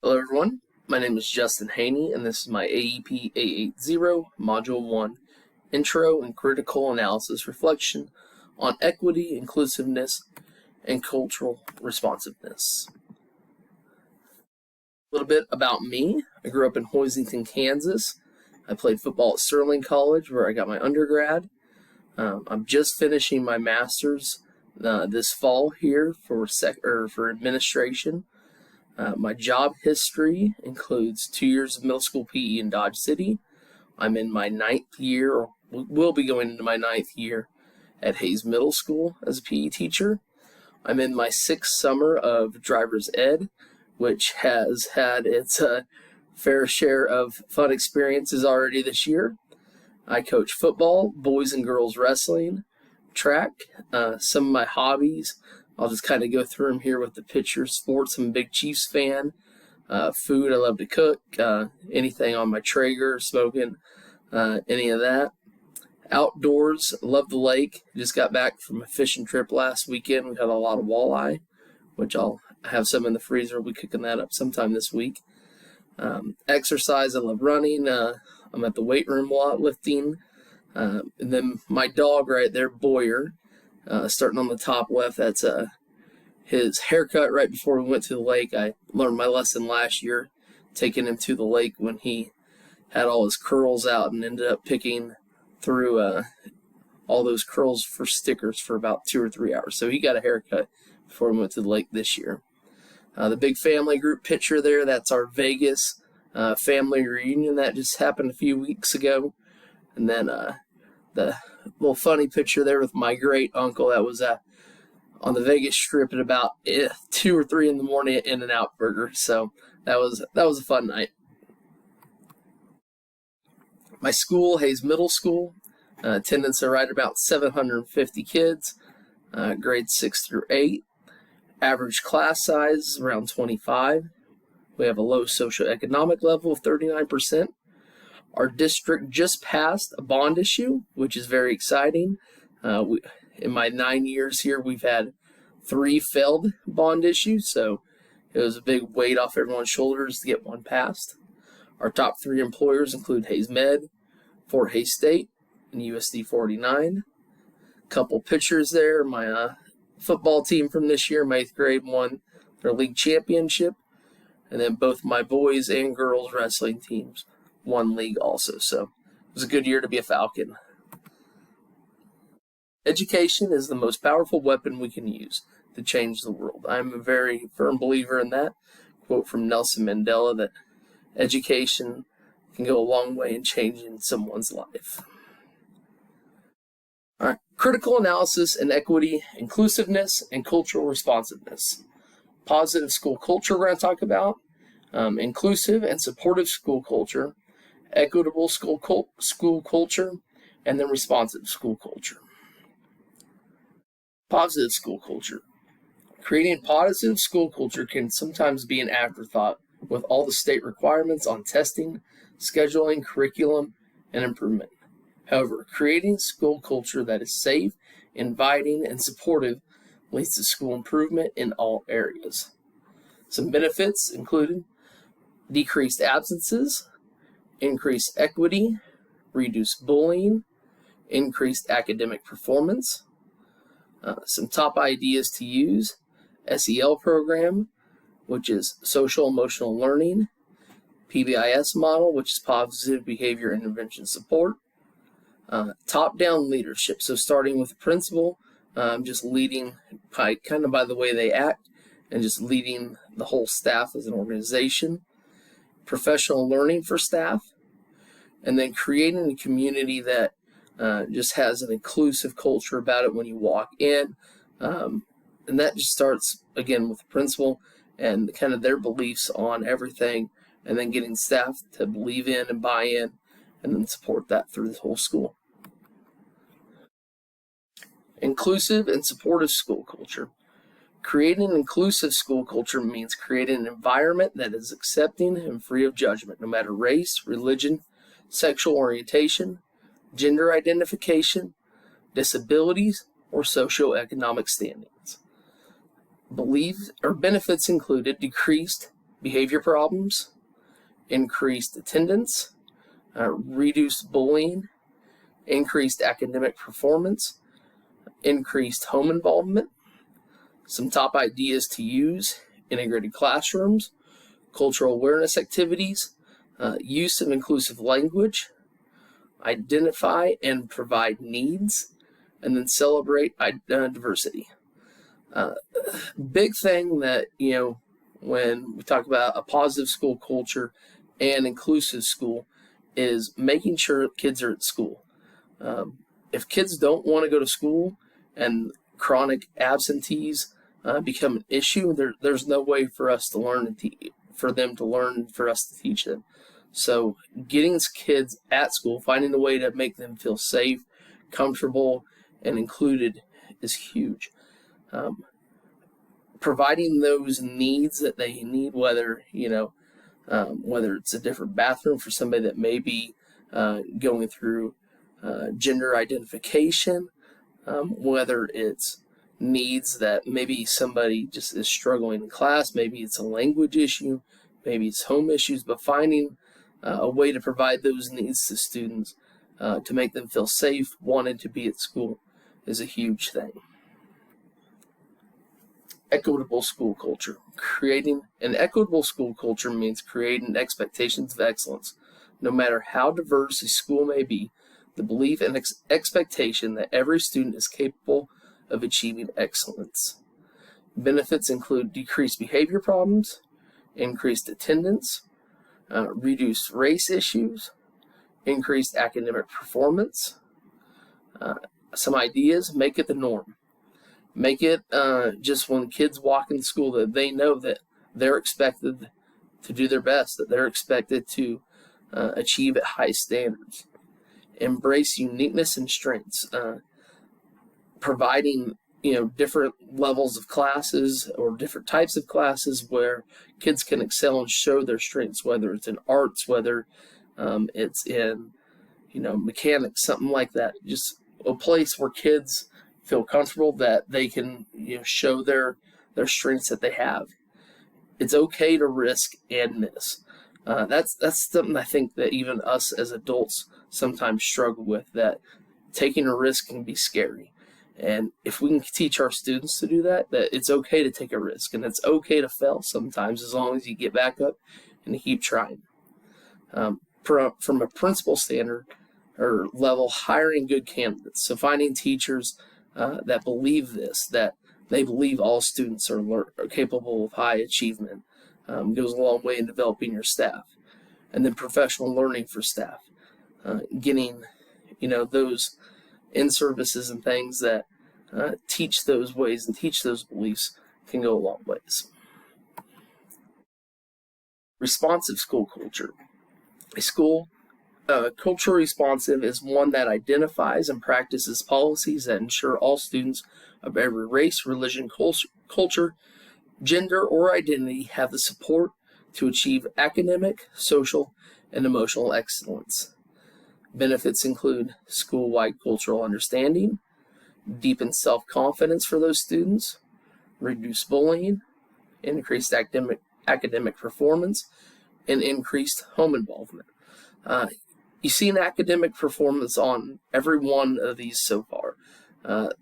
Hello everyone, my name is Justin Haney and this is my AEP A80 Module 1 Intro and Critical Analysis Reflection on Equity, Inclusiveness, and Cultural Responsiveness. A little bit about me. I grew up in Hoisington, Kansas. I played football at Sterling College where I got my undergrad. I'm just finishing my master's this fall here for administration. My job history includes 2 years of middle school PE in Dodge City. I'm in my 9th year, or will be going into my 9th year at Hayes Middle School as a PE teacher. I'm in my 6th summer of driver's ed, which has had its fair share of fun experiences already this year. I coach football, boys and girls wrestling, track. Some of my hobbies, I'll just kind of go through them here with the pictures. Sports, I'm a big Chiefs fan. Food, I love to cook. Anything on my Traeger, smoking, any of that. Outdoors, love the lake. Just got back from a fishing trip last weekend. We had a lot of walleye, which I'll have some in the freezer. We'll be cooking that up sometime this week. Exercise, I love running. I'm at the weight room a lot, lifting. And then my dog right there, Boyer, starting on the top left, that's his haircut right before we went to the lake. I learned my lesson last year, taking him to the lake when he had all his curls out and ended up picking through all those curls for stickers for about 2 or 3 hours. So he got a haircut before we went to the lake this year. The big family group picture there, that's our Vegas family reunion that just happened a few weeks ago. And then the little funny picture there with my great uncle that was on the Vegas Strip at about 2 or 3 in the morning at In-N-Out Burger. So that was a fun night. My school, Hayes Middle School, attendance are right about 750 kids, grades 6 through 8. Average class size is around 25. We have a low socioeconomic level of 39%. Our district just passed a bond issue, which is very exciting. In my 9 years here, we've had 3 failed bond issues, so it was a big weight off everyone's shoulders to get one passed. Our top 3 employers include Hayes Med, Fort Hays State, and USD 49. Couple pictures there. My football team from this year, my 8th grade, won their league championship, and then both my boys and girls wrestling teams won league also. So it was a good year to be a Falcon. Education is the most powerful weapon we can use to change the world. I'm a very firm believer in that. Quote from Nelson Mandela that education can go a long way in changing someone's life. All right, critical analysis and equity, inclusiveness, and cultural responsiveness. Positive school culture we're going to talk about. Inclusive and supportive school culture. Equitable school culture, and then responsive school culture. Positive school culture. Creating positive school culture can sometimes be an afterthought with all the state requirements on testing, scheduling, curriculum, and improvement. However, creating school culture that is safe, inviting, and supportive leads to school improvement in all areas. Some benefits included decreased absences, increased equity, reduced bullying, increased academic performance. Some top ideas to use: SEL program, which is social emotional learning, PBIS model, which is positive behavior intervention support, top-down leadership, so starting with the principal, just leading by the way they act and just leading the whole staff as an organization, professional learning for staff, and then creating a community that just has an inclusive culture about it when you walk in. And that just starts, again, with the principal and kind of their beliefs on everything, and then getting staff to believe in and buy in, and then support that through the whole school. Inclusive and supportive school culture. Creating an inclusive school culture means creating an environment that is accepting and free of judgment, no matter race, religion, sexual orientation, gender identification, disabilities, or socioeconomic standings. Benefits included decreased behavior problems, increased attendance, reduced bullying, increased academic performance, increased home involvement. Some top ideas to use: integrated classrooms, cultural awareness activities, use of inclusive language, identify and provide needs, and then celebrate diversity. Big thing that, when we talk about a positive school culture and inclusive school is making sure kids are at school. If kids don't want to go to school and chronic absentees become an issue, there's no way for us to learn and for them to learn, for us to teach them. So getting kids at school, finding a way to make them feel safe, comfortable, and included is huge. Providing those needs that they need, whether it's a different bathroom for somebody that may be going through gender identification, whether it's needs that maybe somebody just is struggling in class, maybe it's a language issue, maybe it's home issues, but finding a way to provide those needs to students to make them feel safe, wanted to be at school, is a huge thing. Equitable school culture. Creating an equitable school culture means creating expectations of excellence. No matter how diverse a school may be, the belief and expectation that every student is capable of achieving excellence. Benefits include decreased behavior problems, increased attendance, reduced race issues, increased academic performance. Some ideas: make it the norm. Make it just when kids walk in school that they know that they're expected to do their best, that they're expected to achieve at high standards. Embrace uniqueness and strengths. Providing different levels of classes or different types of classes where kids can excel and show their strengths, whether it's in arts, whether it's in mechanics, something like that. Just a place where kids feel comfortable that they can show their strengths that they have. It's okay to risk and miss. That's something I think that even us as adults sometimes struggle with, that taking a risk can be scary. And if we can teach our students to do that it's okay to take a risk, and it's okay to fail sometimes, as long as you get back up and you keep trying. From a principal standard or level, hiring good candidates. So finding teachers that believe this, that they believe all students are capable of high achievement, goes a long way in developing your staff. And then professional learning for staff, getting those in-services and things that teach those ways and teach those beliefs can go a long ways. Responsive school culture. A school culture responsive is one that identifies and practices policies that ensure all students of every race, religion, culture, gender, or identity have the support to achieve academic, social, and emotional excellence. Benefits include school-wide cultural understanding, deepened self-confidence for those students, reduced bullying, increased academic performance, and increased home involvement. You see an academic performance on every one of these so far.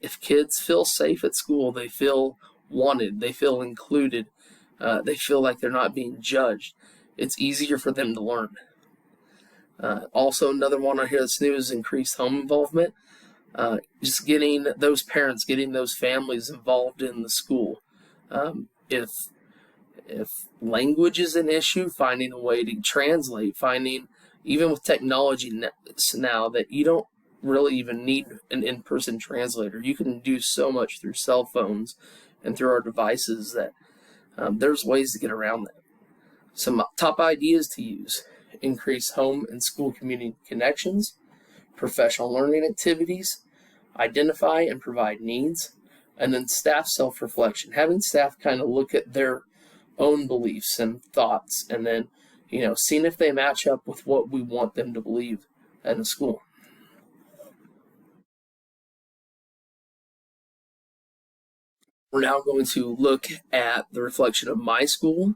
If kids feel safe at school, they feel wanted, they feel included, they feel like they're not being judged, it's easier for them to learn. Also, another one on here that's new is increased home involvement. Just getting those parents, getting those families involved in the school. If language is an issue, finding a way to translate, finding, even with technology now, that you don't really even need an in-person translator. You can do so much through cell phones and through our devices that there's ways to get around that. Some top ideas to use: increase home and school community connections, professional learning activities, identify and provide needs, and then staff self-reflection. Having staff kind of look at their own beliefs and thoughts, and then seeing if they match up with what we want them to believe in the school. We're now going to look at the reflection of my school.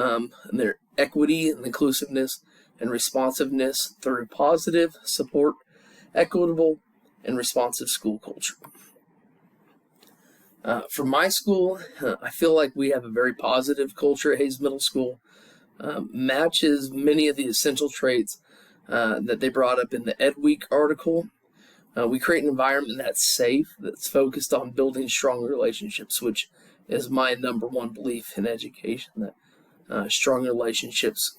and their equity and inclusiveness and responsiveness through positive support, equitable, and responsive school culture. For my school, I feel like we have a very positive culture at Hayes Middle School. Matches many of the essential traits that they brought up in the Ed Week article. We create an environment that's safe, that's focused on building strong relationships, which is my number one belief in education, that strong relationships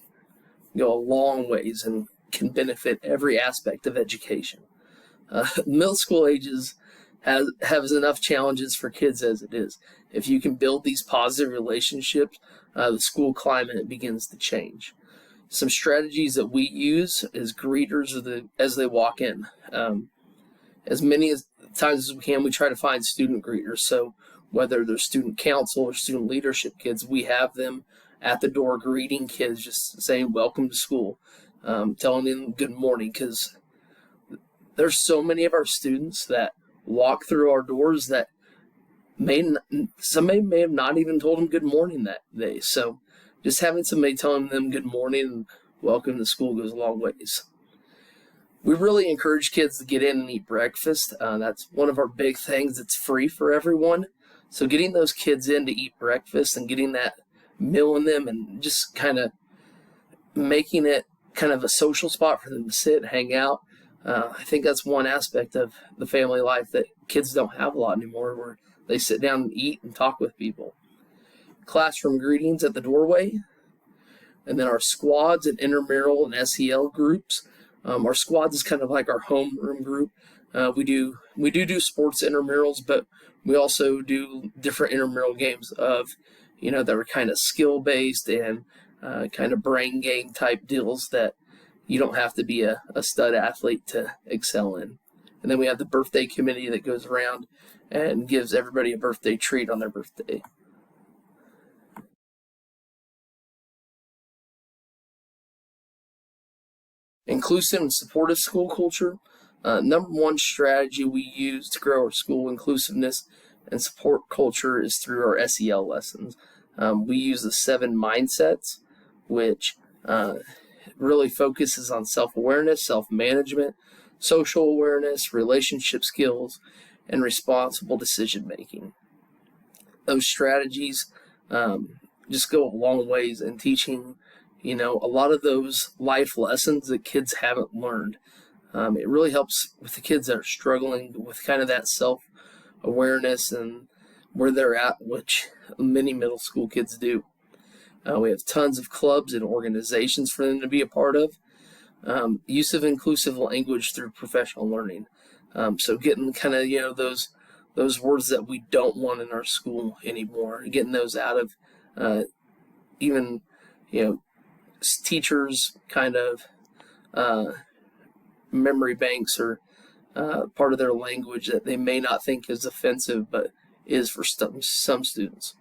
go a long ways and can benefit every aspect of education. Middle school ages has enough challenges for kids as it is. If you can build these positive relationships, the school climate begins to change. Some strategies that we use is greeters as they walk in. As many times as we can, we try to find student greeters. So whether they're student council or student leadership kids, we have them at the door greeting kids, just saying welcome to school, telling them good morning, because there's so many of our students that walk through our doors that somebody may have not even told them good morning that day. So just having somebody telling them good morning and welcome to school goes a long ways. We really encourage kids to get in and eat breakfast. That's one of our big things. It's free for everyone. So getting those kids in to eat breakfast and getting that meal in them and just kind of making it kind of a social spot for them to sit and hang out. I think that's one aspect of the family life that kids don't have a lot anymore, where they sit down and eat and talk with people. Classroom greetings at the doorway. And then our squads and intramural and SEL groups. Our squads is kind of like our homeroom group. We do sports intramurals, but we also do different intramural games of, that are kind of skill based and kind of brain game type deals that you don't have to be a stud athlete to excel in. And then we have the birthday committee that goes around and gives everybody a birthday treat on their birthday. Inclusive and supportive school culture. Number one strategy we use to grow our school inclusiveness and support culture is through our SEL lessons. We use the 7 mindsets, which really focuses on self-awareness, self-management, social awareness, relationship skills, and responsible decision-making. Those strategies just go a long ways in teaching, a lot of those life lessons that kids haven't learned. It really helps with the kids that are struggling with kind of that self-awareness and where they're at, which many middle school kids do. We have tons of clubs and organizations for them to be a part of. Use of inclusive language through professional learning. So getting kind of, those words that we don't want in our school anymore, getting those out of even, teachers' kind of memory banks or part of their language that they may not think is offensive, but is for some students.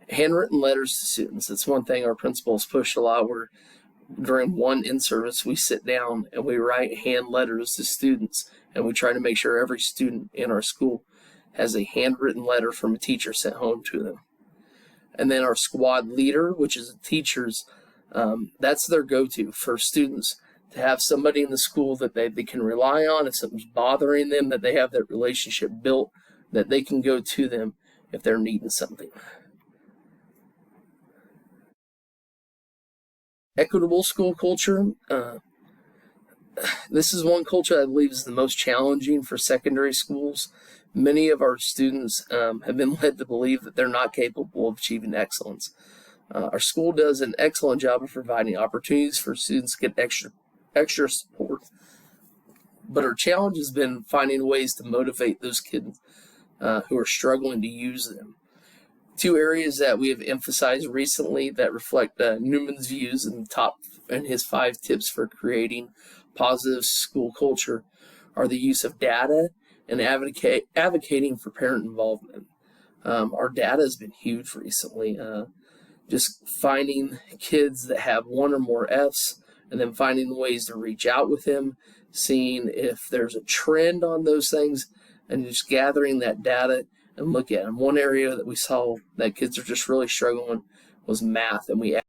Handwritten letters to students. That's one thing our principals push a lot, where during one in-service we sit down and we write hand letters to students, and we try to make sure every student in our school has a handwritten letter from a teacher sent home to them. And then our squad leader, which is teachers, that's their go-to for students, to have somebody in the school that they can rely on if something's bothering them, that they have that relationship built, that they can go to them if they're needing something. Equitable school culture. This is one culture I believe is the most challenging for secondary schools. Many of our students have been led to believe that they're not capable of achieving excellence. Our school does an excellent job of providing opportunities for students to get extra support, but our challenge has been finding ways to motivate those kids who are struggling to use them. 2 areas that we have emphasized recently that reflect Newman's views and his 5 tips for creating positive school culture are the use of data and advocating for parent involvement. Our data has been huge recently. Just finding kids that have 1 or more Fs and then finding ways to reach out with them, seeing if there's a trend on those things, and just gathering that data and look at them. One area that we saw that kids are just really struggling was math, and we